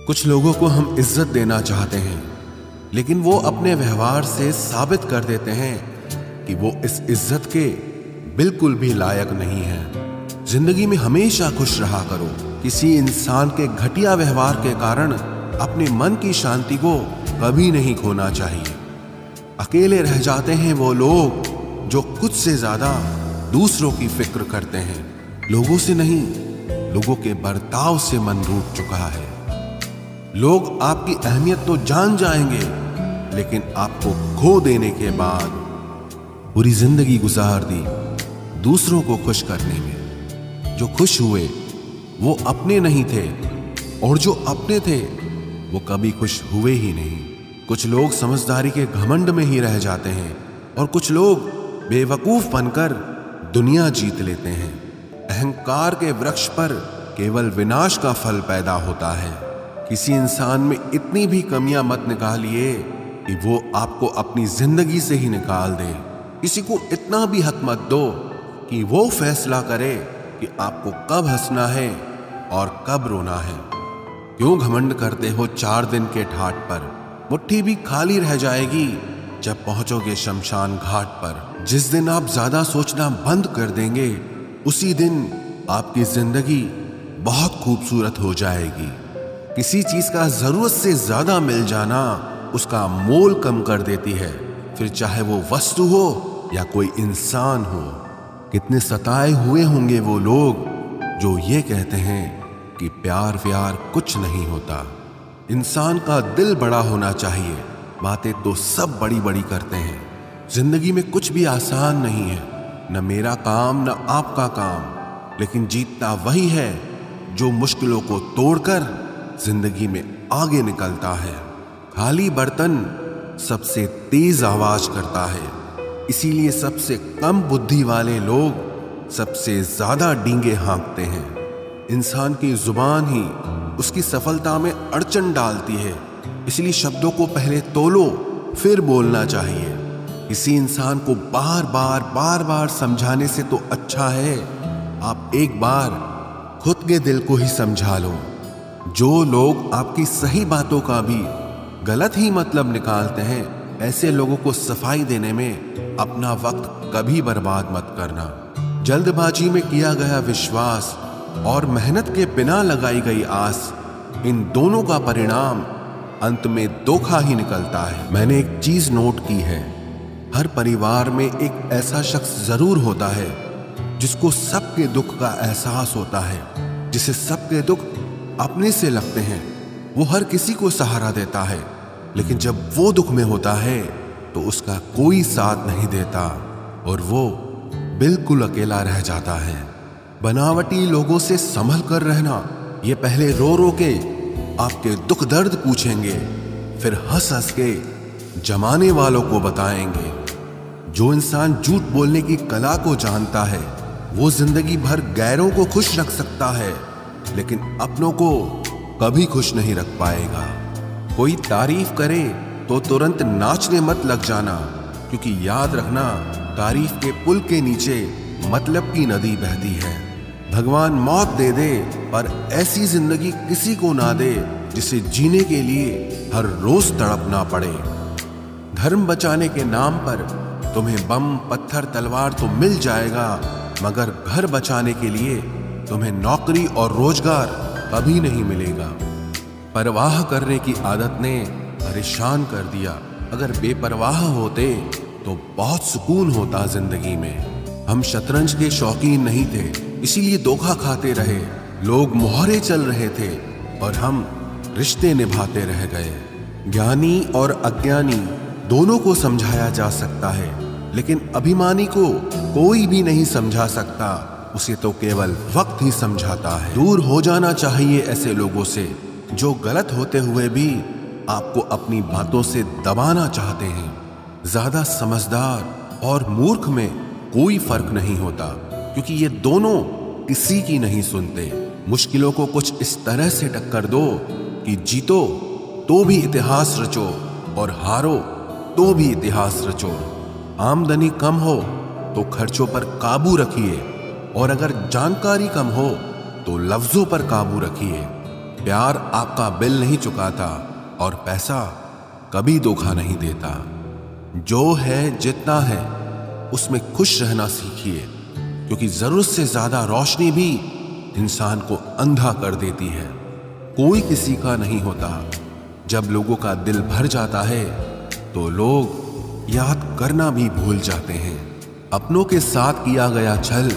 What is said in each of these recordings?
कुछ लोगों को हम इज्जत देना चाहते हैं, लेकिन वो अपने व्यवहार से साबित कर देते हैं कि वो इस इज्जत के बिल्कुल भी लायक नहीं है। जिंदगी में हमेशा खुश रहा करो। किसी इंसान के घटिया व्यवहार के कारण अपने मन की शांति को कभी नहीं खोना चाहिए। अकेले रह जाते हैं वो लोग जो खुद से ज्यादा दूसरों की फिक्र करते हैं। लोगों से नहीं, लोगों के बर्ताव से मन रूठ चुका है। लोग आपकी अहमियत तो जान जाएंगे, लेकिन आपको खो देने के बाद पूरी जिंदगी गुजार दी दूसरों को खुश करने में। जो खुश हुए वो अपने नहीं थे, और जो अपने थे वो कभी खुश हुए ही नहीं। कुछ लोग समझदारी के घमंड में ही रह जाते हैं, और कुछ लोग बेवकूफ बनकर दुनिया जीत लेते हैं। अहंकार के वृक्ष पर केवल विनाश का फल पैदा होता है। किसी इंसान में इतनी भी कमियां मत निकालिए कि वो आपको अपनी जिंदगी से ही निकाल दे। किसी को इतना भी हक मत दो कि वो फैसला करे कि आपको कब हंसना है और कब रोना है। क्यों घमंड करते हो 4 दिन के ठाट पर? मुट्ठी भी खाली रह जाएगी जब पहुंचोगे शमशान घाट पर। जिस दिन आप ज्यादा सोचना बंद कर देंगे, उसी दिन आपकी जिंदगी बहुत खूबसूरत हो जाएगी। किसी चीज का जरूरत से ज्यादा मिल जाना उसका मोल कम कर देती है, फिर चाहे वो वस्तु हो या कोई इंसान हो। कितने सताए हुए होंगे वो लोग जो ये कहते हैं कि प्यार व्यार कुछ नहीं होता। इंसान का दिल बड़ा होना चाहिए। बातें तो सब बड़ी बड़ी करते हैं। जिंदगी में कुछ भी आसान नहीं है, न मेरा काम न आपका काम, लेकिन जीतता वही है जो मुश्किलों को तोड़कर जिंदगी में आगे निकलता है। खाली बर्तन सबसे तेज आवाज करता है, इसीलिए सबसे कम बुद्धि वाले लोग सबसे ज्यादा डींगे हाँकते हैं। इंसान की जुबान ही उसकी सफलता में अड़चन डालती है, इसलिए शब्दों को पहले तोलो फिर बोलना चाहिए। किसी इंसान को बार बार समझाने से तो अच्छा है आप एक बार खुद के दिल को ही समझा लो। जो लोग आपकी सही बातों का भी गलत ही मतलब निकालते हैं, ऐसे लोगों को सफाई देने में अपना वक्त कभी बर्बाद मत करना। जल्दबाजी में किया गया विश्वास और मेहनत के बिना लगाई गई आस, इन दोनों का परिणाम अंत में धोखा ही निकलता है। मैंने एक चीज नोट की है, हर परिवार में एक ऐसा शख्स जरूर होता है जिसको सबके दुख का एहसास होता है, जिसे सबके दुख अपने से लगते हैं। वो हर किसी को सहारा देता है, लेकिन जब वो दुख में होता है तो उसका कोई साथ नहीं देता और वो बिल्कुल अकेला रह जाता है। बनावटी लोगों से संभल कर रहना। ये पहले रो रो के आपके दुख दर्द पूछेंगे, फिर हंस हंस के जमाने वालों को बताएंगे। जो इंसान झूठ बोलने की कला को जानता है, वो जिंदगी भर गैरों को खुश रख सकता है, लेकिन अपनों को कभी खुश नहीं रख पाएगा। कोई तारीफ करे तो तुरंत नाचने मत लग जाना, क्योंकि याद रखना तारीफ के पुल के नीचे मतलब की नदी बहती है। भगवान मौत दे दे पर ऐसी जिंदगी किसी को ना दे जिसे जीने के लिए हर रोज तड़पना पड़े। धर्म बचाने के नाम पर तुम्हें बम पत्थर तलवार तो मिल जाएगा, मगर घर बचाने के लिए तुम्हें नौकरी और रोजगार कभी नहीं मिलेगा। परवाह करने की आदत ने परेशान कर दिया। अगर बेपरवाह होते तो बहुत सुकून होता जिंदगी में। हम शतरंज के शौकीन नहीं थे, इसीलिए धोखा खाते रहे। लोग मोहरे चल रहे थे और हम रिश्ते निभाते रह गए। ज्ञानी और अज्ञानी दोनों को समझाया जा सकता है, लेकिन अभिमानी को कोई भी नहीं समझा सकता। उसे तो केवल वक्त ही समझाता है। दूर हो जाना चाहिए ऐसे लोगों से जो गलत होते हुए भी आपको अपनी बातों से दबाना चाहते हैं। ज्यादा समझदार और मूर्ख में कोई फर्क नहीं होता, क्योंकि ये दोनों किसी की नहीं सुनते। मुश्किलों को कुछ इस तरह से टक्कर दो कि जीतो तो भी इतिहास रचो और हारो तो भी इतिहास रचो। आमदनी कम हो तो खर्चों पर काबू रखिए, और अगर जानकारी कम हो तो लफ्जों पर काबू रखिए। प्यार आपका बिल नहीं चुकाता और पैसा कभी धोखा नहीं देता। जो है जितना है उसमें खुश रहना सीखिए, क्योंकि जरूरत से ज्यादा रोशनी भी इंसान को अंधा कर देती है। कोई किसी का नहीं होता। जब लोगों का दिल भर जाता है तो लोग याद करना भी भूल जाते हैं। अपनों के साथ किया गया छल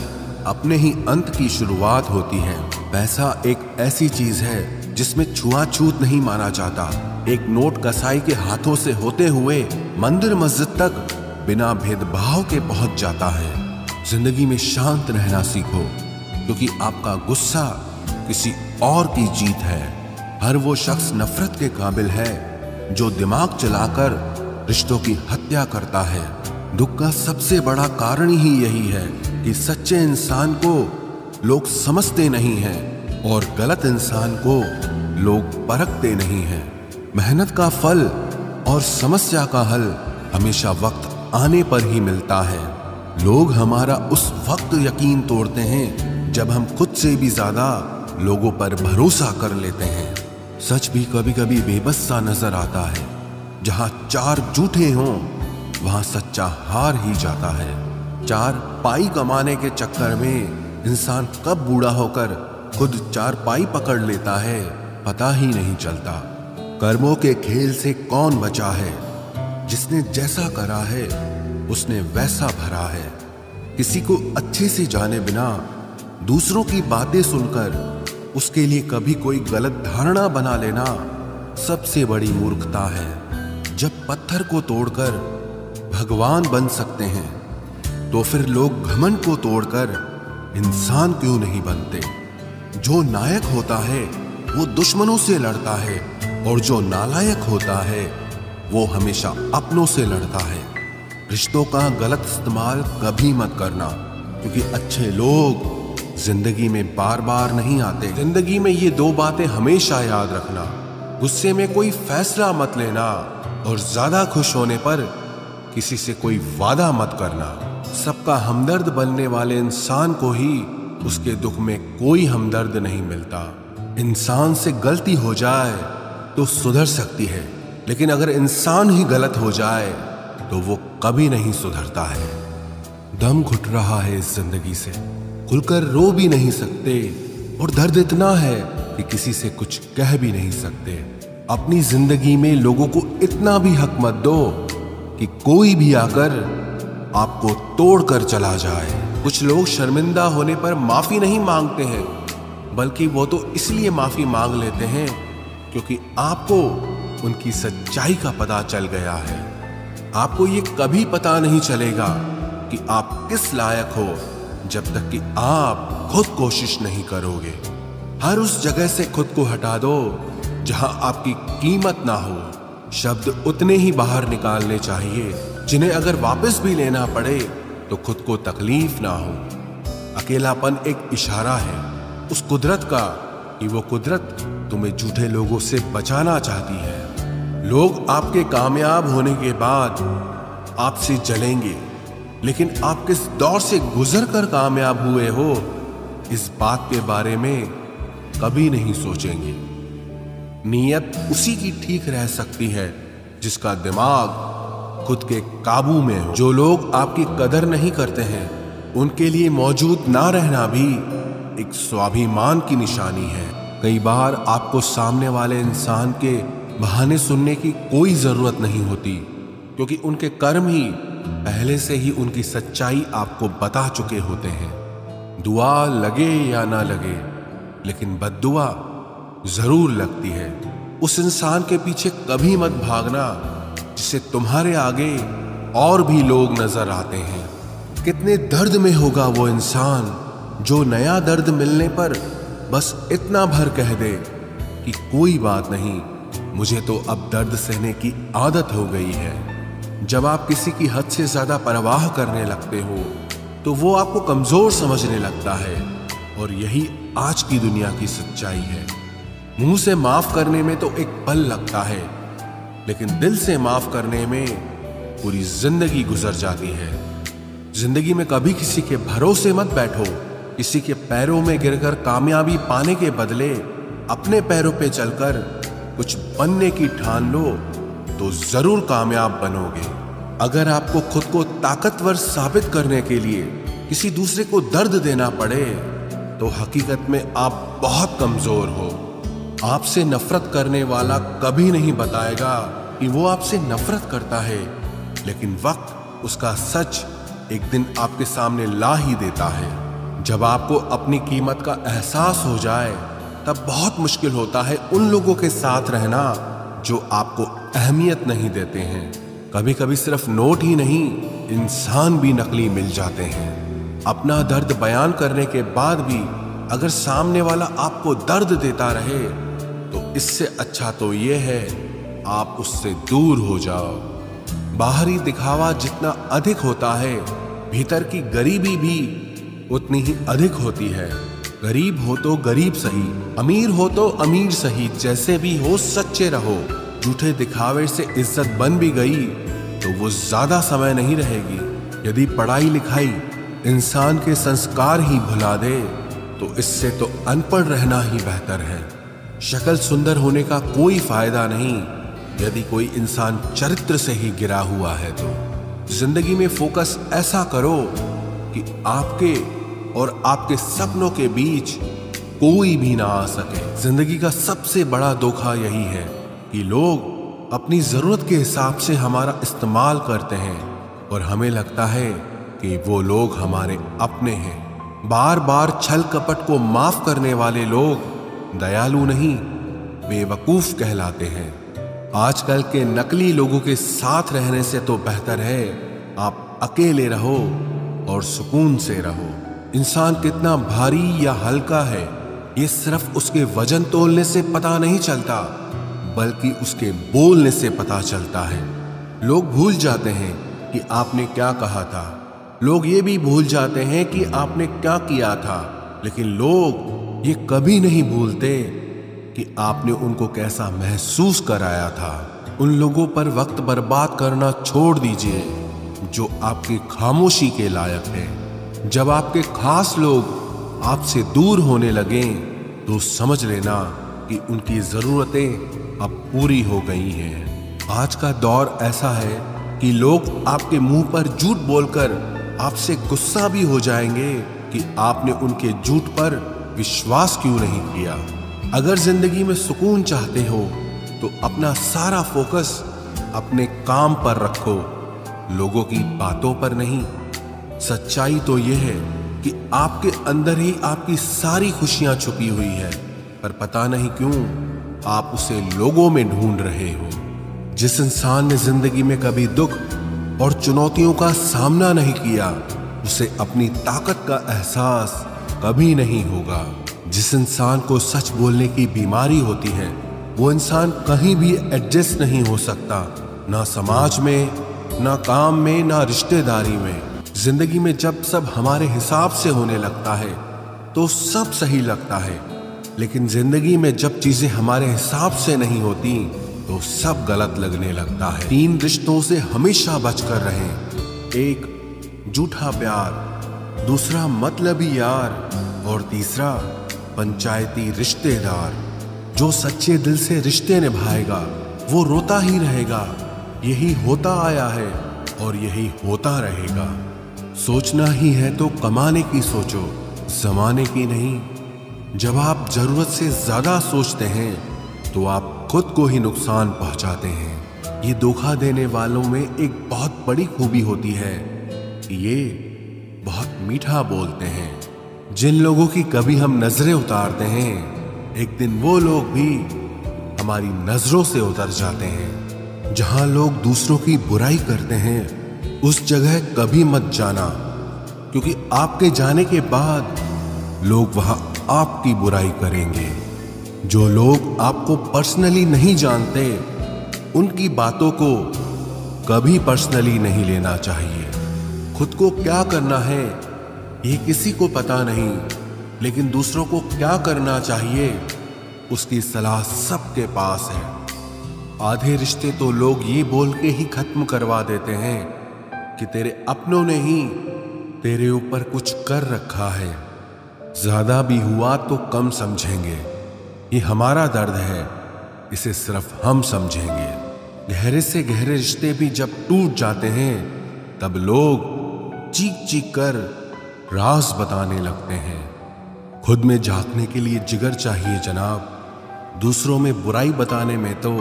अपने ही अंत की शुरुआत होती है। पैसा एक ऐसी चीज है जिसमें छुआछूत नहीं माना जाता। एक नोट कसाई के हाथों से होते हुए मंदिर मस्जिद तक बिना भेदभाव के पहुंच जाता है। जिंदगी में शांत रहना सीखो, क्योंकि आपका गुस्सा किसी और की जीत है। हर वो शख्स नफरत के काबिल है जो दिमाग चलाकर रिश्तों की हत्या करता है। दुख का सबसे बड़ा कारण ही यही है कि सच्चे इंसान को लोग समझते नहीं हैं और गलत इंसान को लोग परखते नहीं हैं। मेहनत का फल और समस्या का हल हमेशा वक्त आने पर ही मिलता है। लोग हमारा उस वक्त यकीन तोड़ते हैं जब हम खुद से भी ज्यादा लोगों पर भरोसा कर लेते हैं। सच भी कभी कभी बेबस सा नजर आता है। जहां चार झूठे हों वहां सच्चा हार ही जाता है। चार पाई कमाने के चक्कर में इंसान कब बूढ़ा होकर खुद चार पाई पकड़ लेता है पता ही नहीं चलता। कर्मों के खेल से कौन बचा है? जिसने जैसा करा है उसने वैसा भरा है। किसी को अच्छे से जाने बिना दूसरों की बातें सुनकर उसके लिए कभी कोई गलत धारणा बना लेना सबसे बड़ी मूर्खता है। जब पत्थर को तोड़कर भगवान बन सकते हैं तो फिर लोग घमंड को तोड़कर इंसान क्यों नहीं बनते? जो नायक होता है वो दुश्मनों से लड़ता है और जो नालायक होता है वो हमेशा अपनों से लड़ता है। रिश्तों का गलत इस्तेमाल कभी मत करना, क्योंकि अच्छे लोग जिंदगी में बार बार नहीं आते। जिंदगी में ये दो बातें हमेशा याद रखना। गुस्से में कोई फैसला मत लेना और ज्यादा खुश होने पर किसी से कोई वादा मत करना। सबका हमदर्द बनने वाले इंसान को ही उसके दुख में कोई हमदर्द नहीं मिलता। इंसान से गलती हो जाए तो सुधर सकती है, लेकिन अगर इंसान ही गलत हो जाए तो वो कभी नहीं सुधरता है। दम घुट रहा है इस जिंदगी से, खुलकर रो भी नहीं सकते और दर्द इतना है कि किसी से कुछ कह भी नहीं सकते। अपनी जिंदगी में लोगों को इतना भी हक मत दो कि कोई भी आकर आपको तोड़कर चला जाए। कुछ लोग शर्मिंदा होने पर माफी नहीं मांगते हैं, बल्कि वो तो इसलिए माफी मांग लेते हैं क्योंकि आपको उनकी सच्चाई का पता चल गया है। आपको ये कभी पता नहीं चलेगा कि आप किस लायक हो जब तक कि आप खुद कोशिश नहीं करोगे। हर उस जगह से खुद को हटा दो जहां आपकी कीमत ना हो। शब्द उतने ही बाहर निकालने चाहिए जिन्हें अगर वापस भी लेना पड़े तो खुद को तकलीफ ना हो। अकेलापन एक इशारा है उस कुदरत का कि वो कुदरत तुम्हें झूठे लोगों से बचाना चाहती है। लोग आपके कामयाब होने के बाद आपसे जलेंगे, लेकिन आप किस दौर से गुजर कर कामयाब हुए हो इस बात के बारे में कभी नहीं सोचेंगे। नीयत उसी की ठीक रह सकती है जिसका दिमाग खुद के काबू में हो। जो लोग आपकी कदर नहीं करते हैं उनके लिए मौजूद ना रहना भी एक स्वाभिमान की निशानी है। कई बार आपको सामने वाले इंसान के बहाने सुनने की कोई जरूरत नहीं होती, क्योंकि उनके कर्म ही पहले से ही उनकी सच्चाई आपको बता चुके होते हैं। दुआ लगे या ना लगे, लेकिन बद्दुआ जरूर लगती है। उस इंसान के पीछे कभी मत भागना जिससे तुम्हारे आगे और भी लोग नजर आते हैं। कितने दर्द में होगा वो इंसान जो नया दर्द मिलने पर बस इतना भर कह दे कि कोई बात नहीं, मुझे तो अब दर्द सहने की आदत हो गई है। जब आप किसी की हद से ज्यादा परवाह करने लगते हो तो वो आपको कमजोर समझने लगता है, और यही आज की दुनिया की सच्चाई है। मुंह से माफ करने में तो एक पल लगता है, लेकिन दिल से माफ करने में पूरी जिंदगी गुजर जाती है। जिंदगी में कभी किसी के भरोसे मत बैठो। किसी के पैरों में गिरकर कामयाबी पाने के बदले अपने पैरों पे चलकर कुछ बनने की ठान लो तो जरूर कामयाब बनोगे। अगर आपको खुद को ताकतवर साबित करने के लिए किसी दूसरे को दर्द देना पड़े तो हकीकत में आप बहुत कमजोर हो। आपसे नफरत करने वाला कभी नहीं बताएगा कि वो आपसे नफरत करता है, लेकिन वक्त उसका सच एक दिन आपके सामने ला ही देता है। जब आपको अपनी कीमत का एहसास हो जाए तब बहुत मुश्किल होता है उन लोगों के साथ रहना जो आपको अहमियत नहीं देते हैं। कभी कभी सिर्फ नोट ही नहीं, इंसान भी नकली मिल जाते हैं। अपना दर्द बयान करने के बाद भी अगर सामने वाला आपको दर्द देता रहे तो इससे अच्छा तो ये है आप उससे दूर हो जाओ। बाहरी दिखावा जितना अधिक होता है, भीतर की गरीबी भी उतनी ही अधिक होती है। गरीब हो तो गरीब सही, अमीर हो तो अमीर सही, जैसे भी हो सच्चे रहो। झूठे दिखावे से इज्जत बन भी गई तो वो ज्यादा समय नहीं रहेगी। यदि पढ़ाई लिखाई इंसान के संस्कार ही भुला दे तो इससे तो अनपढ़ रहना ही बेहतर है। शक्ल सुंदर होने का कोई फायदा नहीं यदि कोई इंसान चरित्र से ही गिरा हुआ है। तो जिंदगी में फोकस ऐसा करो कि आपके और आपके सपनों के बीच कोई भी ना आ सके। जिंदगी का सबसे बड़ा धोखा यही है कि लोग अपनी जरूरत के हिसाब से हमारा इस्तेमाल करते हैं और हमें लगता है कि वो लोग हमारे अपने हैं। बार बार छल कपट को माफ करने वाले लोग दयालु नहीं, बेवकूफ कहलाते हैं। आजकल के नकली लोगों के साथ रहने से तो बेहतर है आप अकेले रहो और सुकून से रहो। इंसान कितना भारी या हल्का है ये सिर्फ उसके वजन तोलने से पता नहीं चलता, बल्कि उसके बोलने से पता चलता है। लोग भूल जाते हैं कि आपने क्या कहा था, लोग ये भी भूल जाते हैं कि आपने क्या किया था, लेकिन लोग ये कभी नहीं भूलते कि आपने उनको कैसा महसूस कराया था। उन लोगों पर वक्त बर्बाद करना छोड़ दीजिए जो आपकी खामोशी के लायक है। जब आपके खास लोग आपसे दूर होने लगें तो समझ लेना कि उनकी जरूरतें अब पूरी हो गई हैं। आज का दौर ऐसा है कि लोग आपके मुंह पर झूठ बोलकर आपसे गुस्सा भी हो जाएंगे कि आपने उनके झूठ पर विश्वास क्यों नहीं किया। अगर जिंदगी में सुकून चाहते हो तो अपना सारा फोकस अपने काम पर रखो, लोगों की बातों पर नहीं। सच्चाई तो यह है कि आपके अंदर ही आपकी सारी खुशियां छुपी हुई है, पर पता नहीं क्यों आप उसे लोगों में ढूंढ रहे हो। जिस इंसान ने जिंदगी में कभी दुख और चुनौतियों का सामना नहीं किया उसे अपनी ताकत का एहसास कभी नहीं होगा। जिस इंसान को सच बोलने की बीमारी होती है वो इंसान कहीं भी एडजस्ट नहीं हो सकता, ना समाज में, ना काम में, ना रिश्तेदारी में। जिंदगी में जब सब हमारे हिसाब से होने लगता है तो सब सही लगता है, लेकिन जिंदगी में जब चीजें हमारे हिसाब से नहीं होती तो सब गलत लगने लगता है। 3 रिश्तों से हमेशा बचकर रहें। एक झूठा प्यार, दूसरा मतलबी यार और तीसरा पंचायती रिश्तेदार। जो सच्चे दिल से रिश्ते निभाएगा वो रोता ही रहेगा। यही होता आया है और यही होता रहेगा। सोचना ही है तो कमाने की सोचो, जमाने की नहीं। जब आप जरूरत से ज्यादा सोचते हैं तो आप खुद को ही नुकसान पहुंचाते हैं। ये धोखा देने वालों में एक बहुत बड़ी खूबी होती है कि ये बहुत मीठा बोलते हैं। जिन लोगों की कभी हम नजरें उतारते हैं एक दिन वो लोग भी हमारी नजरों से उतर जाते हैं। जहां लोग दूसरों की बुराई करते हैं उस जगह कभी मत जाना, क्योंकि आपके जाने के बाद लोग वहां आपकी बुराई करेंगे। जो लोग आपको पर्सनली नहीं जानते उनकी बातों को कभी पर्सनली नहीं लेना चाहिए। खुद को क्या करना है ये किसी को पता नहीं, लेकिन दूसरों को क्या करना चाहिए उसकी सलाह सबके पास है। आधे रिश्ते तो लोग ये बोल के ही खत्म करवा देते हैं कि तेरे अपनों ने ही तेरे ऊपर कुछ कर रखा है। ज्यादा भी हुआ तो कम समझेंगे, ये हमारा दर्द है, इसे सिर्फ हम समझेंगे। गहरे से गहरे रिश्ते भी जब टूट जाते हैं तब लोग चीख चीख कर राज बताने लगते हैं। खुद में झांकने के लिए जिगर चाहिए जनाब, दूसरों में बुराई बताने में तो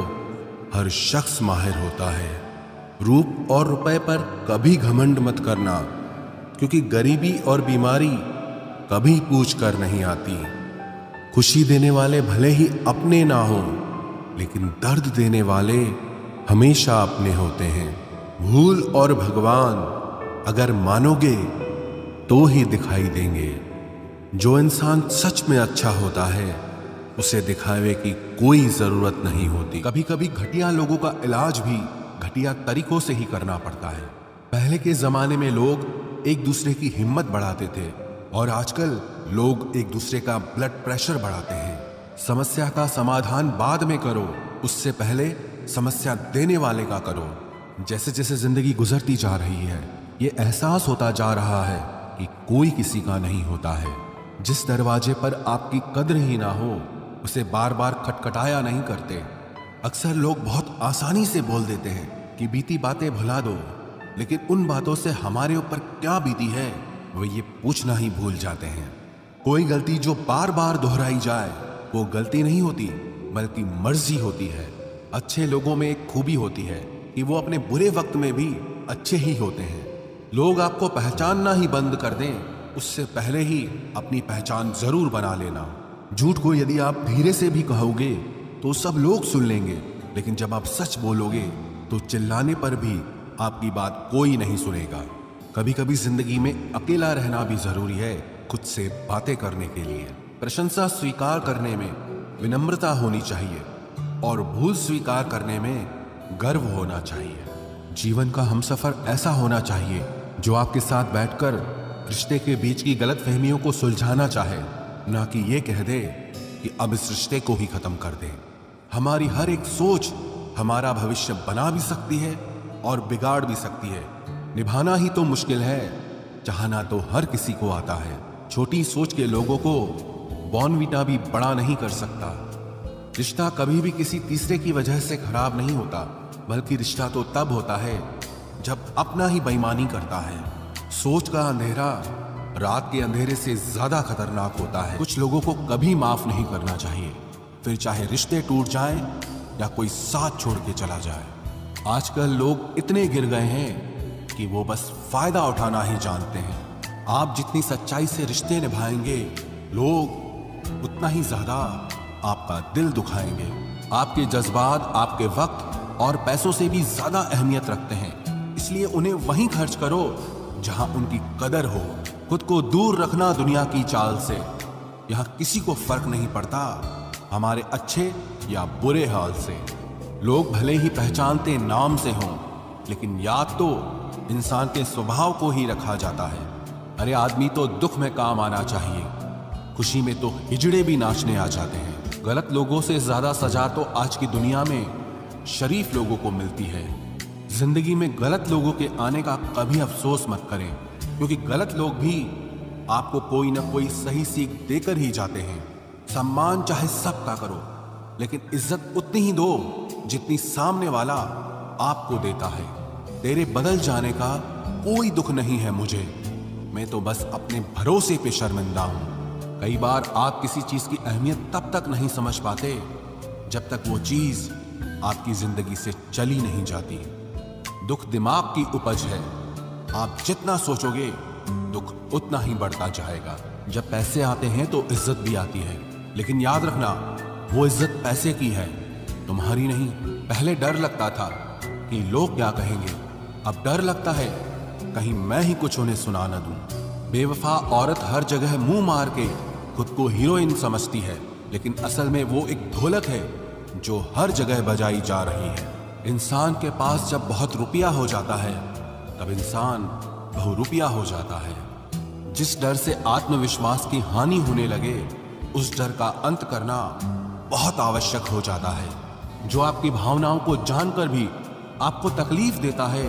हर शख्स माहिर होता है। रूप और रुपए पर कभी घमंड मत करना, क्योंकि गरीबी और बीमारी कभी पूछ कर नहीं आती। खुशी देने वाले भले ही अपने ना हो, लेकिन दर्द देने वाले हमेशा अपने होते हैं। भूल और भगवान अगर मानोगे तो ही दिखाई देंगे। जो इंसान सच में अच्छा होता है उसे दिखावे की कोई जरूरत नहीं होती। कभी कभी घटिया लोगों का इलाज भी घटिया तरीकों से ही करना पड़ता है। पहले के जमाने में लोग एक दूसरे की हिम्मत बढ़ाते थे और आजकल लोग एक दूसरे का ब्लड प्रेशर बढ़ाते हैं। समस्या का समाधान बाद में करो, उससे पहले समस्या देने वाले का करो। जैसे जैसे जिंदगी गुजरती जा रही है, ये एहसास होता जा रहा है कि कोई किसी का नहीं होता है। जिस दरवाजे पर आपकी कद्र ही ना हो उसे बार बार खटखटाया नहीं करते। अक्सर लोग बहुत आसानी से बोल देते हैं कि बीती बातें भुला दो, लेकिन उन बातों से हमारे ऊपर क्या बीती है वो ये पूछना ही भूल जाते हैं। कोई गलती जो बार बार दोहराई जाए वो गलती नहीं होती, बल्कि मर्जी होती है। अच्छे लोगों में एक खूबी होती है कि वो अपने बुरे वक्त में भी अच्छे ही होते हैं। लोग आपको पहचानना ही बंद कर दें, उससे पहले ही अपनी पहचान जरूर बना लेना। झूठ को यदि आप धीरे से भी कहोगे तो सब लोग सुन लेंगे, लेकिन जब आप सच बोलोगे तो चिल्लाने पर भी आपकी बात कोई नहीं सुनेगा। कभी कभी जिंदगी में अकेला रहना भी जरूरी है, खुद से बातें करने के लिए। प्रशंसा स्वीकार करने में विनम्रता होनी चाहिए और भूल स्वीकार करने में गर्व होना चाहिए। जीवन का हमसफर ऐसा होना चाहिए जो आपके साथ बैठकर रिश्ते के बीच की गलतफहमियों को सुलझाना चाहे, ना कि ये कह दे कि अब इस रिश्ते को ही खत्म कर दें। हमारी हर एक सोच हमारा भविष्य बना भी सकती है और बिगाड़ भी सकती है। निभाना ही तो मुश्किल है, चाहना तो हर किसी को आता है। छोटी सोच के लोगों को बॉर्नवीटा भी बड़ा नहीं कर सकता। रिश्ता कभी भी किसी तीसरे की वजह से खराब नहीं होता, बल्कि रिश्ता तो तब होता है जब अपना ही बेईमानी करता है। सोच का अंधेरा रात के अंधेरे से ज्यादा खतरनाक होता है। कुछ लोगों को कभी माफ नहीं करना चाहिए, फिर चाहे रिश्ते टूट जाएं या कोई साथ छोड़ के चला जाए। आजकल लोग इतने गिर गए हैं कि वो बस फायदा उठाना ही जानते हैं। आप जितनी सच्चाई से रिश्ते निभाएंगे, लोग उतना ही ज्यादा आपका दिल दुखाएंगे। आपके जज्बात आपके वक्त और पैसों से भी ज्यादा अहमियत रखते हैं, इसलिए उन्हें वहीं खर्च करो जहां उनकी कदर हो। खुद को दूर रखना दुनिया की चाल से। यहां किसी को फर्क नहीं पड़ता हमारे अच्छे या बुरे हाल से। लोग भले ही पहचानते नाम से हों, लेकिन याद तो इंसान के स्वभाव को ही रखा जाता है। अरे आदमी तो दुख में काम आना चाहिए, खुशी में तो हिजड़े भी नाचने आ जाते हैं। गलत लोगों से ज्यादा सजा तो आज की दुनिया में शरीफ लोगों को मिलती है। जिंदगी में गलत लोगों के आने का कभी अफसोस मत करें, क्योंकि गलत लोग भी आपको कोई ना कोई सही सीख देकर ही जाते हैं। सम्मान चाहे सबका करो, लेकिन इज्जत उतनी ही दो जितनी सामने वाला आपको देता है। तेरे बदल जाने का कोई दुख नहीं है मुझे, मैं तो बस अपने भरोसे पे शर्मिंदा हूं। कई बार आप किसी चीज की अहमियत तब तक नहीं समझ पाते जब तक वो चीज आपकी जिंदगी से चली नहीं जाती। दुख दिमाग की उपज है, आप जितना सोचोगे दुख उतना ही बढ़ता जाएगा। जब पैसे आते हैं तो इज्जत भी आती है, लेकिन याद रखना वो इज्जत पैसे की है, तुम्हारी नहीं। पहले डर लगता था कि लोग क्या कहेंगे, अब डर लगता है कहीं मैं ही कुछ उन्हें सुना न दूं। बेवफा औरत हर जगह मुंह मार के खुद को हीरोइन समझती है, लेकिन असल में वो एक ढोलक है जो हर जगह बजाई जा रही है। इंसान के पास जब बहुत रुपया हो जाता है तब इंसान बहुरुपया हो जाता है। जिस डर से आत्मविश्वास की हानि होने लगे, उस डर का अंत करना बहुत आवश्यक हो जाता है। जो आपकी भावनाओं को जानकर भी आपको तकलीफ देता है,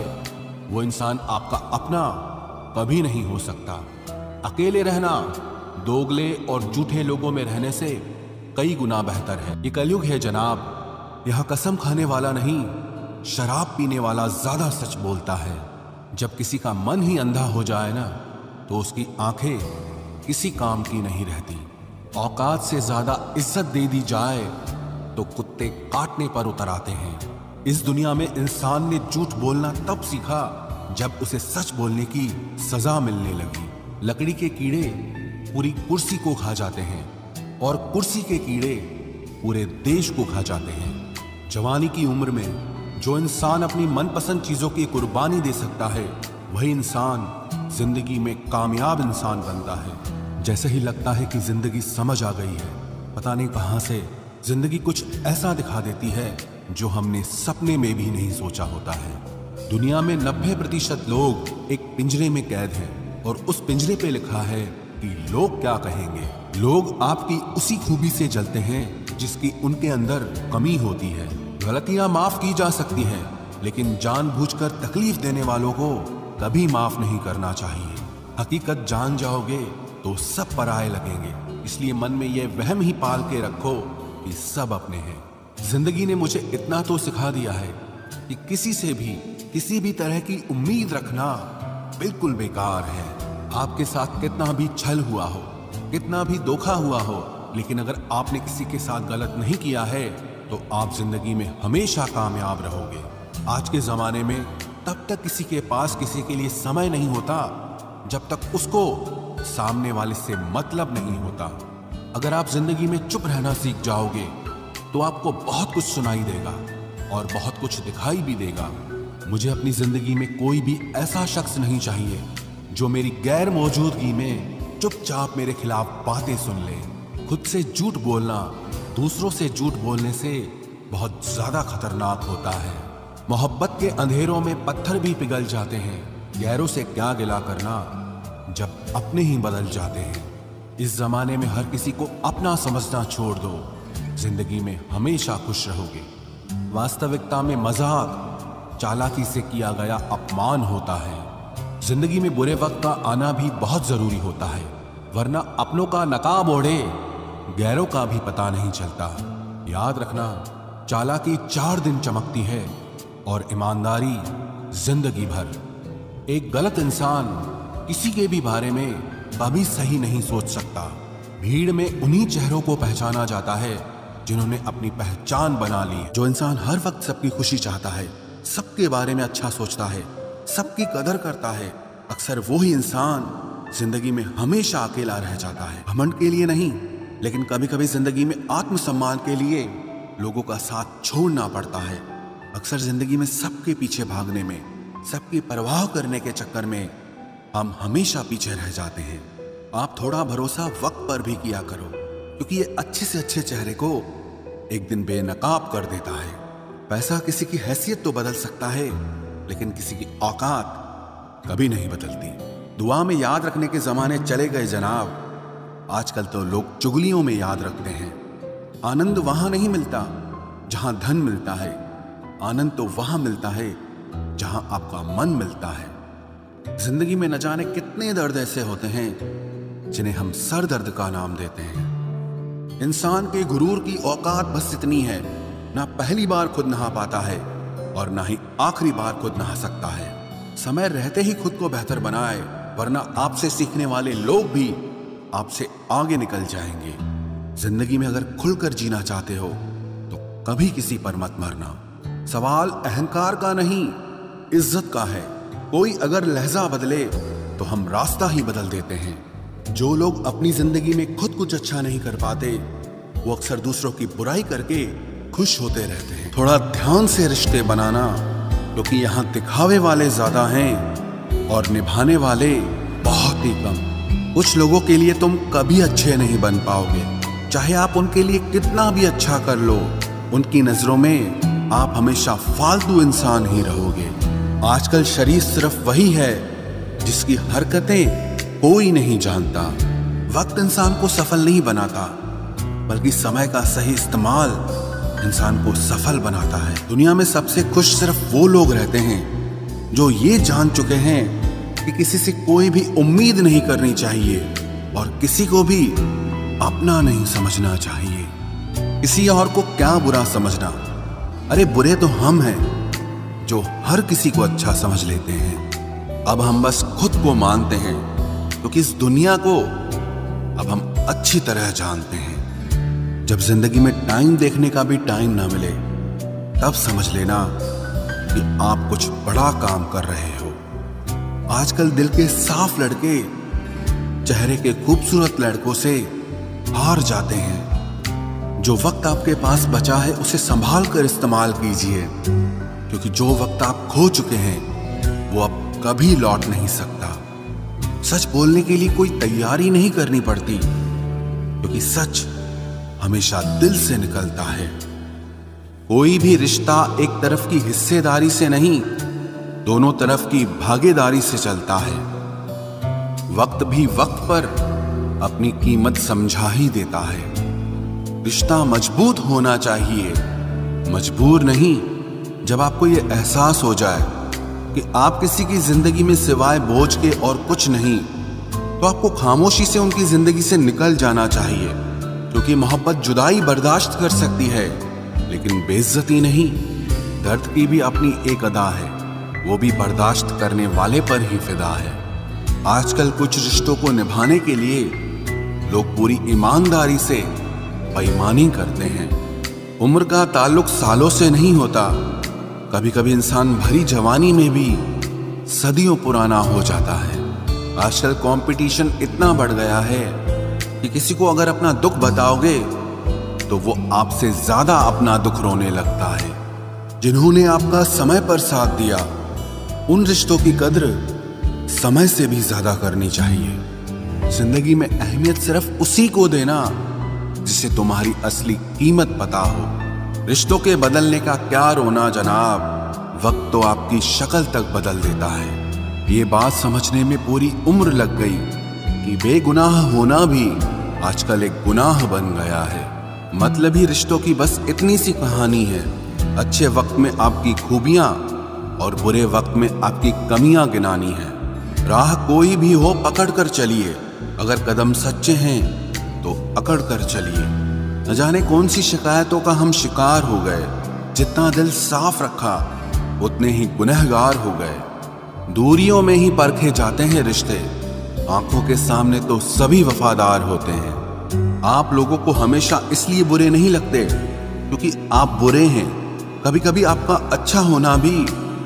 वो इंसान आपका अपना कभी नहीं हो सकता। अकेले रहना, दोगले और झूठे लोगों में रहने से कई गुना बेहतर है। ये कलयुग है जनाब, यहाँ कसम खाने वाला नहीं, शराब पीने वाला ज्यादा सच बोलता है। जब किसी का मन ही अंधा हो जाए ना, तो उसकी आंखें किसी काम की नहीं रहती। औकात से ज्यादा इज्जत दे दी जाए तो कुत्ते काटने पर उतर आते हैं। इस दुनिया में इंसान ने झूठ बोलना तब सीखा जब उसे सच बोलने की सजा मिलने लगी। लकड़ी के कीड़े पूरी कुर्सी को खा जाते हैं और कुर्सी के कीड़े पूरे देश को खा जाते हैं। जवानी की उम्र में जो इंसान अपनी मनपसंद चीजों की कुर्बानी दे सकता है, वही इंसान जिंदगी में कामयाब इंसान बनता है। जैसे ही लगता है कि जिंदगी समझ आ गई है, पता नहीं कहां से जिंदगी कुछ ऐसा दिखा देती है जो हमने सपने में भी नहीं सोचा होता है। दुनिया में 90% लोग एक पिंजरे में कैद हैं और उस पिंजरे पे लिखा है कि लोग क्या कहेंगे। लोग आपकी उसी खूबी से जलते हैं जिसकी उनके अंदर कमी होती है। गलतियां माफ की जा सकती हैं, लेकिन जानबूझकर तकलीफ देने वालों को कभी माफ नहीं करना चाहिए। हकीकत जान जाओगे तो सब पराये लगेंगे, इसलिए मन में यह वहम ही पाल के रखो कि सब अपने हैं। जिंदगी ने मुझे इतना तो सिखा दिया है कि किसी से भी किसी भी तरह की उम्मीद रखना बिल्कुल बेकार है। आपके साथ कितना भी छल हुआ हो, कितना भी धोखा हुआ हो, लेकिन अगर आपने किसी के साथ गलत नहीं किया है तो आप जिंदगी में हमेशा कामयाब रहोगे। आज के जमाने में तब तक किसी के पास किसी के लिए समय नहीं होता जब तक उसको सामने वाले से मतलब नहीं होता। अगर आप जिंदगी में चुप रहना सीख जाओगे तो आपको बहुत कुछ सुनाई देगा और बहुत कुछ दिखाई भी देगा। मुझे अपनी जिंदगी में कोई भी ऐसा शख्स नहीं चाहिए जो मेरी गैर मौजूदगी में चुपचाप मेरे खिलाफ बातें सुन ले। खुद से झूठ बोलना दूसरों से झूठ बोलने से बहुत ज्यादा खतरनाक होता है। मोहब्बत के अंधेरों में पत्थर भी पिघल जाते हैं, गैरों से क्या गिला करना जब अपने ही बदल जाते हैं। इस जमाने में हर किसी को अपना समझना छोड़ दो, जिंदगी में हमेशा खुश रहोगे। वास्तविकता में मजाक चालाकी से किया गया अपमान होता है। जिंदगी में बुरे वक्त का आना भी बहुत जरूरी होता है, वरना अपनों का नकाब ओढ़े गैरों का भी पता नहीं चलता। याद रखना, चालाकी 4 दिन चमकती है और ईमानदारी जिंदगी भर। एक गलत इंसान किसी के भी बारे में कभी सही नहीं सोच सकता। भीड़ में उन्हीं चेहरों को पहचाना जाता है जिन्होंने अपनी पहचान बना ली। जो इंसान हर वक्त सबकी खुशी चाहता है, सबके बारे में अच्छा सोचता है, सबकी कदर करता है, अक्सर वो ही इंसान जिंदगी में हमेशा अकेला रह जाता है। घमंड के लिए नहीं, लेकिन कभी कभी जिंदगी में आत्मसम्मान के लिए लोगों का साथ छोड़ना पड़ता है। अक्सर जिंदगी में सबके पीछे भागने में, सबकी परवाह करने के चक्कर में हम हमेशा पीछे रह जाते हैं। आप थोड़ा भरोसा वक्त पर भी किया करो, क्योंकि ये अच्छे से अच्छे चेहरे को एक दिन बेनकाब कर देता है। पैसा किसी की हैसियत तो बदल सकता है, लेकिन किसी की औकात कभी नहीं बदलती। दुआ में याद रखने के जमाने चले गए जनाब। आजकल तो लोग चुगलियों में याद रखते हैं। आनंद वहां नहीं मिलता जहां धन मिलता है, आनंद तो वहां मिलता है जहां आपका मन मिलता है। जिंदगी में न जाने कितने दर्द ऐसे होते हैं जिन्हें हम सर दर्द का नाम देते हैं। इंसान के गुरूर की औकात बस इतनी है, ना पहली बार खुद नहा पाता है और ना ही आखिरी बार खुद नहा सकता है। समय रहते ही खुद को बेहतर बनाए, वरना आपसे सीखने वाले लोग भी आपसे आगे निकल जाएंगे। जिंदगी में अगर खुलकर जीना चाहते हो तो कभी किसी पर मत मरना। सवाल अहंकार का नहीं, इज्जत का है। कोई अगर लहजा बदले तो हम रास्ता ही बदल देते हैं। जो लोग अपनी जिंदगी में खुद कुछ अच्छा नहीं कर पाते, वो अक्सर दूसरों की बुराई करके खुश होते रहते हैं। थोड़ा ध्यान से रिश्ते बनाना, क्योंकि यहाँ दिखावे वाले ज्यादा हैं और निभाने वाले बहुत ही कम। कुछ लोगों के लिए तुम कभी अच्छे नहीं बन पाओगे, चाहे आप उनके लिए कितना भी अच्छा कर लो। उनकी नजरों में आप हमेशा फालतू इंसान ही रहोगे। आजकल शरीफ सिर्फ वही है जिसकी हरकतें कोई नहीं जानता। वक्त इंसान को सफल नहीं बनाता, बल्कि समय का सही इस्तेमाल इंसान को सफल बनाता है। दुनिया में सबसे खुश सिर्फ वो लोग रहते हैं जो ये जान चुके हैं कि किसी से कोई भी उम्मीद नहीं करनी चाहिए और किसी को भी अपना नहीं समझना चाहिए। किसी और को क्या बुरा समझना। अरे बुरे तो हम हैं जो हर किसी को अच्छा समझ लेते हैं। अब हम बस खुद को मानते हैं क्योंकि इस दुनिया को अब हम अच्छी तरह जानते हैं। जब जिंदगी में टाइम देखने का भी टाइम ना मिले तब समझ लेना कि आप कुछ बड़ा काम कर रहे हो। आजकल दिल के साफ लड़के चेहरे के खूबसूरत लड़कों से हार जाते हैं। जो वक्त आपके पास बचा है उसे संभाल कर इस्तेमाल कीजिए, क्योंकि जो वक्त आप खो चुके हैं वो अब कभी लौट नहीं सकता। सच बोलने के लिए कोई तैयारी नहीं करनी पड़ती, क्योंकि सच हमेशा दिल से निकलता है। कोई भी रिश्ता एक तरफ की हिस्सेदारी से नहीं, दोनों तरफ की भागीदारी से चलता है। वक्त भी वक्त पर अपनी कीमत समझा ही देता है। रिश्ता मजबूत होना चाहिए, मजबूर नहीं। जब आपको यह एहसास हो जाए कि आप किसी की जिंदगी में सिवाय बोझ के और कुछ नहीं, तो आपको खामोशी से उनकी जिंदगी से निकल जाना चाहिए, क्योंकि मोहब्बत जुदाई बर्दाश्त कर सकती है लेकिन बेइज्जती नहीं। दर्द की भी अपनी एक अदा है, वो भी बर्दाश्त करने वाले पर ही फिदा है। आजकल कुछ रिश्तों को निभाने के लिए लोग पूरी ईमानदारी से बेईमानी करते हैं। उम्र का ताल्लुक सालों से नहीं होता। कभी कभी इंसान भरी जवानी में भी सदियों पुराना हो जाता है। आजकल कंपटीशन इतना बढ़ गया है कि किसी को अगर अपना दुख बताओगे तो वो आपसे ज्यादा अपना दुख रोने लगता है। जिन्होंने आपका समय पर साथ दिया, उन रिश्तों की कद्र समय से भी ज्यादा करनी चाहिए। जिंदगी में अहमियत सिर्फ उसी को देना जिसे तुम्हारी असली कीमत पता हो। रिश्तों के बदलने का क्या रोना जनाब, वक्त तो आपकी शक्ल तक बदल देता है। ये बात समझने में पूरी उम्र लग गई कि बेगुनाह होना भी आजकल एक गुनाह बन गया है। मतलबी रिश्तों की बस इतनी सी कहानी है। अच्छे वक्त में आपकी खूबियां और बुरे वक्त में आपकी कमियां गिनानी है। राह कोई भी हो पकड़ कर चलिए, अगर कदम सच्चे हैं तो अकड़ कर चलिए। न जाने कौन सी शिकायतों का हम शिकार हो गए। जितना दिल साफ रखा उतने ही गुनहगार हो गए। दूरियों में ही परखे जाते हैं रिश्ते, आंखों के सामने तो सभी वफादार होते हैं। आप लोगों को हमेशा इसलिए बुरे नहीं लगते क्योंकि आप बुरे हैं। कभी कभी आपका अच्छा होना भी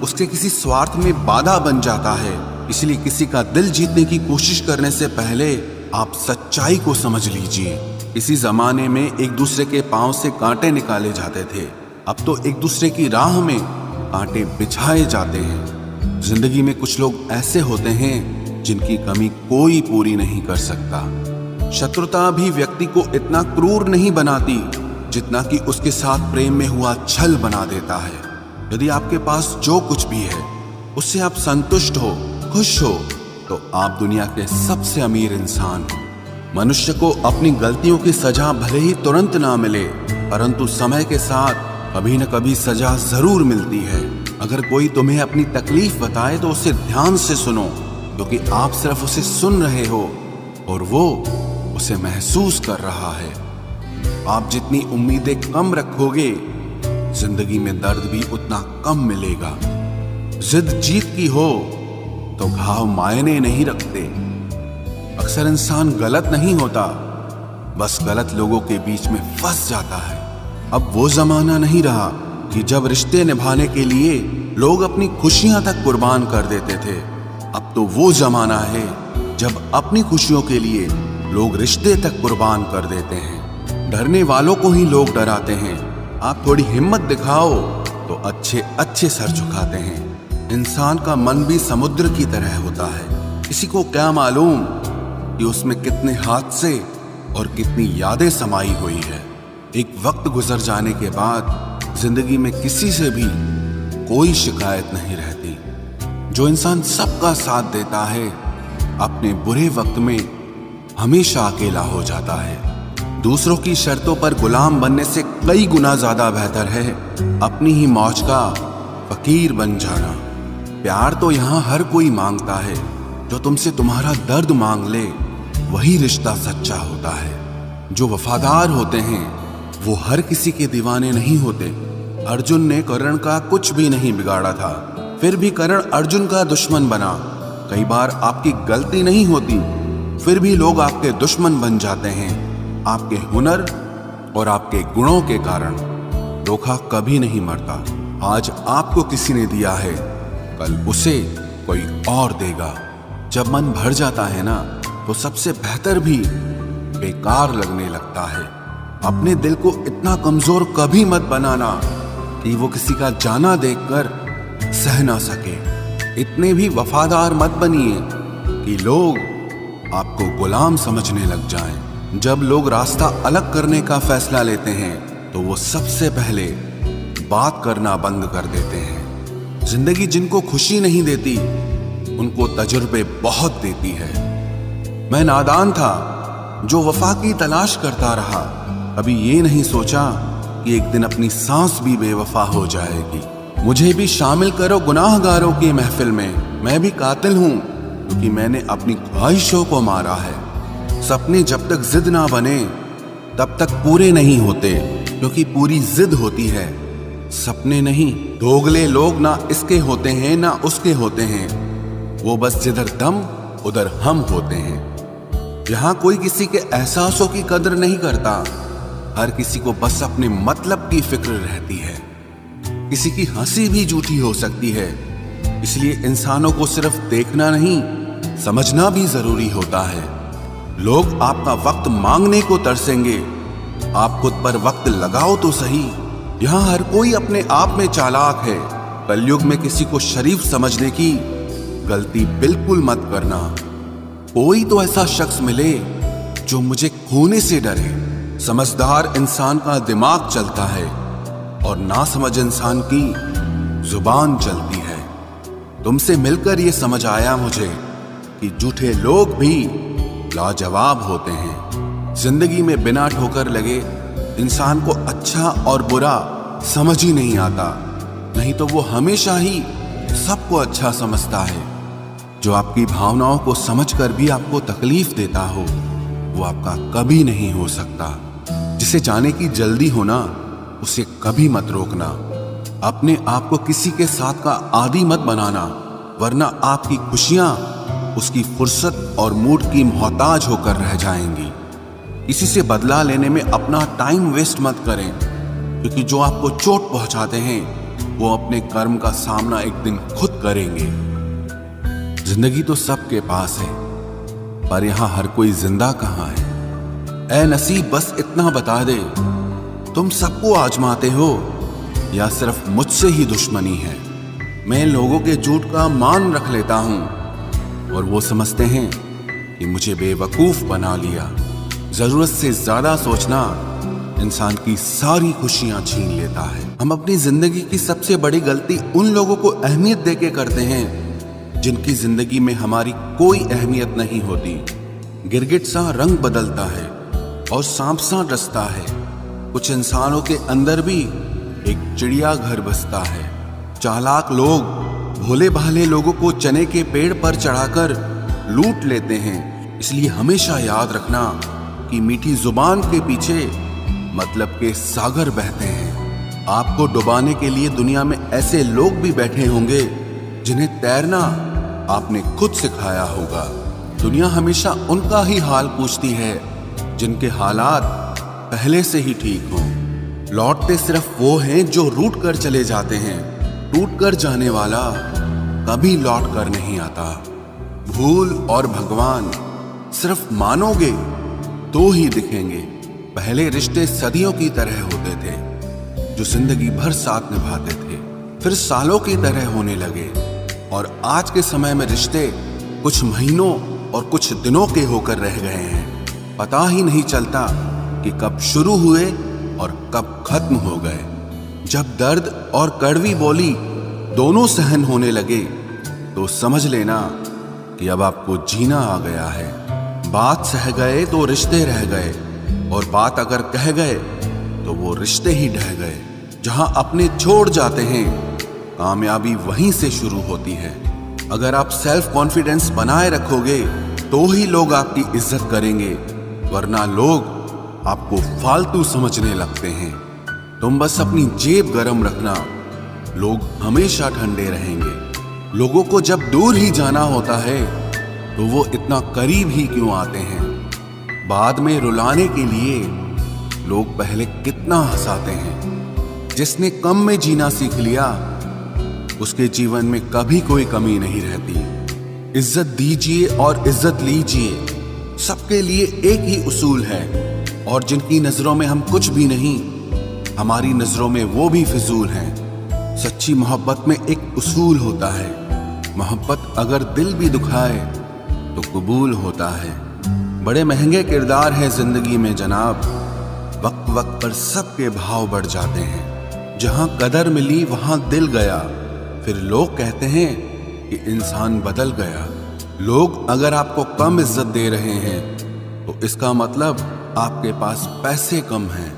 उसके किसी स्वार्थ में बाधा बन जाता है। इसलिए किसी का दिल जीतने की कोशिश करने से पहले आप सच्चाई को समझ लीजिए। इसी जमाने में एक दूसरे के पांव से कांटे निकाले जाते थे, अब तो एक दूसरे की राह में कांटे बिछाए जाते हैं। जिंदगी में कुछ लोग ऐसे होते हैं जिनकी कमी कोई पूरी नहीं कर सकता। शत्रुता भी व्यक्ति को इतना क्रूर नहीं बनाती जितना कि उसके साथ प्रेम में हुआ छल बना देता है। यदि आपके पास जो कुछ भी है उससे आप संतुष्ट हो, खुश हो, तो आप दुनिया के सबसे अमीर इंसान हो। मनुष्य को अपनी गलतियों की सजा भले ही तुरंत ना मिले, परंतु समय के साथ कभी न कभी सजा जरूर मिलती है। अगर कोई तुम्हें अपनी तकलीफ बताए तो उसे ध्यान से सुनो, क्योंकि आप सिर्फ उसे सुन रहे हो और वो उसे महसूस कर रहा है। आप जितनी उम्मीदें कम रखोगे, जिंदगी में दर्द भी उतना कम मिलेगा। जिद जीत की हो तो घाव मायने नहीं रखते। अक्सर इंसान गलत नहीं होता, बस गलत लोगों के बीच में फंस जाता है। अब वो जमाना नहीं रहा कि जब रिश्ते निभाने के लिए लोग अपनी खुशियां तक कुर्बान कर देते थे। अब तो वो जमाना है जब अपनी खुशियों के लिए लोग रिश्ते तक कुर्बान कर देते हैं। डरने वालों को ही लोग डराते हैं। आप थोड़ी हिम्मत दिखाओ तो अच्छे अच्छे सर झुकाते हैं। इंसान का मन भी समुद्र की तरह होता है। किसी को क्या मालूम कि उसमें कितने हादसे और कितनी यादें समाई हुई है। एक वक्त गुजर जाने के बाद जिंदगी में किसी से भी कोई शिकायत नहीं रहती। जो इंसान सबका साथ देता है, अपने बुरे वक्त में हमेशा अकेला हो जाता है। दूसरों की शर्तों पर गुलाम बनने से कई गुना ज्यादा बेहतर है अपनी ही मौज का फकीर बन जाना। प्यार तो यहाँ हर कोई मांगता है, जो तुमसे तुम्हारा दर्द मांग ले वही रिश्ता सच्चा होता है। जो वफादार होते हैं वो हर किसी के दीवाने नहीं होते। अर्जुन ने कर्ण का कुछ भी नहीं बिगाड़ा था, फिर भी कर्ण अर्जुन का दुश्मन बना। कई बार आपकी गलती नहीं होती, फिर भी लोग आपके दुश्मन बन जाते हैं, आपके हुनर और आपके गुणों के कारण। धोखा कभी नहीं मरता। आज आपको किसी ने दिया है, कल उसे कोई और देगा। जब मन भर जाता है ना, तो सबसे बेहतर भी बेकार लगने लगता है। अपने दिल को इतना कमजोर कभी मत बनाना कि वो किसी का जाना देखकर सह ना सके। इतने भी वफादार मत बनिए कि लोग आपको गुलाम समझने लग जाएं। जब लोग रास्ता अलग करने का फैसला लेते हैं तो वो सबसे पहले बात करना बंद कर देते हैं। जिंदगी जिनको खुशी नहीं देती उनको तजुर्बे बहुत देती है। मैं नादान था जो वफा की तलाश करता रहा, अभी ये नहीं सोचा कि एक दिन अपनी सांस भी बेवफा हो जाएगी। मुझे भी शामिल करो गुनाहगारों की महफिल में। मैं भी कातिल हूं क्योंकि मैंने अपनी ख्वाहिशों को मारा है। सपने जब तक जिद ना बने तब तक पूरे नहीं होते, क्योंकि पूरी जिद होती है, सपने नहीं। दोगले लोग ना इसके होते हैं ना उसके होते हैं, वो बस जिधर दम उधर हम होते हैं। यहां कोई किसी के एहसासों की कदर नहीं करता, हर किसी को बस अपने मतलब की फिक्र रहती है। किसी की हंसी भी झूठी हो सकती है, इसलिए इंसानों को सिर्फ देखना नहीं समझना भी जरूरी होता है। लोग आपका वक्त मांगने को तरसेंगे, आप खुद पर वक्त लगाओ तो सही। यहां हर कोई अपने आप में चालाक है। कलयुग में किसी को शरीफ समझने की गलती बिल्कुल मत करना। कोई तो ऐसा शख्स मिले जो मुझे खोने से डरे। समझदार इंसान का दिमाग चलता है और नासमझ इंसान की जुबान चलती है। तुमसे मिलकर ये समझ आया मुझे कि झूठे लोग भी लाजवाब होते हैं। जिंदगी में बिना ठोकर लगे इंसान को अच्छा और बुरा समझ ही नहीं आता, नहीं तो वो हमेशा ही सबको अच्छा समझता है। जो आपकी भावनाओं को समझकर भी आपको तकलीफ देता हो वो आपका कभी नहीं हो सकता। जिसे जाने की जल्दी होना उसे कभी मत रोकना। अपने आप को किसी के साथ का आदी मत बनाना, वरना आपकी खुशियां उसकी फुर्सत और मूड की मोहताज होकर रह जाएंगी। किसी से बदला लेने में अपना टाइम वेस्ट मत करें, क्योंकि जो आपको चोट पहुंचाते हैं वो अपने कर्म का सामना एक दिन खुद करेंगे। जिंदगी तो सबके पास है, पर यहां हर कोई जिंदा कहां है। ऐ नसीब बस इतना बता दे, तुम सबको आजमाते हो या सिर्फ मुझसे ही दुश्मनी है। मैं लोगों के झूठ का मान रख लेता हूं और वो समझते हैं कि मुझे बेवकूफ बना लिया। जरूरत से ज्यादा सोचना इंसान की सारी खुशियां छीन लेता है। हम अपनी जिंदगी की सबसे बड़ी गलती उन लोगों को अहमियत देके करते हैं जिनकी जिंदगी में हमारी कोई अहमियत नहीं होती। गिरगिट सा रंग बदलता है और सांप सा डसता है। कुछ इंसानों के अंदर भी एक चिड़िया घर बसता है। चालाक लोग भोले भाले लोगों को चने के पेड़ पर चढ़ाकर लूट लेते हैं। इसलिए हमेशा याद रखना कि मीठी जुबान के पीछे मतलब के सागर बहते हैं। आपको डुबाने के लिए दुनिया में ऐसे लोग भी बैठे होंगे जिन्हें तैरना आपने खुद सिखाया होगा। दुनिया हमेशा उनका ही हाल पूछती है जिनके हालात पहले से ही ठीक हों। लौटते सिर्फ वो हैं जो रूठ कर चले जाते हैं। टूट कर जाने वाला कभी लौट कर नहीं आता। भूल और भगवान सिर्फ मानोगे तो ही दिखेंगे। पहले रिश्ते सदियों की तरह होते थे, जो जिंदगी भर साथ निभाते थे, फिर सालों की तरह होने लगे। और आज के समय में रिश्ते कुछ महीनों और कुछ दिनों के होकर रह गए हैं। पता ही नहीं चलता कि कब शुरू हुए और कब खत्म हो गए। जब दर्द और कड़वी बोली दोनों सहन होने लगे तो समझ लेना कि अब आपको जीना आ गया है। बात सह गए तो रिश्ते रह गए, और बात अगर कह गए तो वो रिश्ते ही ढह गए। जहां अपने छोड़ जाते हैं कामयाबी वहीं से शुरू होती है। अगर आप सेल्फ कॉन्फिडेंस बनाए रखोगे तो ही लोग आपकी इज्जत करेंगे, वरना लोग आपको फालतू समझने लगते हैं। तुम बस अपनी जेब गरम रखना, लोग हमेशा ठंडे रहेंगे। लोगों को जब दूर ही जाना होता है तो वो इतना करीब ही क्यों आते हैं? बाद में रुलाने के लिए लोग पहले कितना हंसाते हैं। जिसने कम में जीना सीख लिया उसके जीवन में कभी कोई कमी नहीं रहती। इज्जत दीजिए और इज्जत लीजिए, सबके लिए एक ही उसूल है। और जिनकी नजरों में हम कुछ भी नहीं, हमारी नजरों में वो भी फिजूल हैं। सच्ची मोहब्बत में एक उसूल होता है, मोहब्बत अगर दिल भी दुखाए तो कबूल होता है। बड़े महंगे किरदार हैं जिंदगी में जनाब, वक्त वक्त पर सबके भाव बढ़ जाते हैं। जहां कदर मिली वहां दिल गया, फिर लोग कहते हैं कि इंसान बदल गया। लोग अगर आपको कम इज्जत दे रहे हैं तो इसका मतलब आपके पास पैसे कम हैं।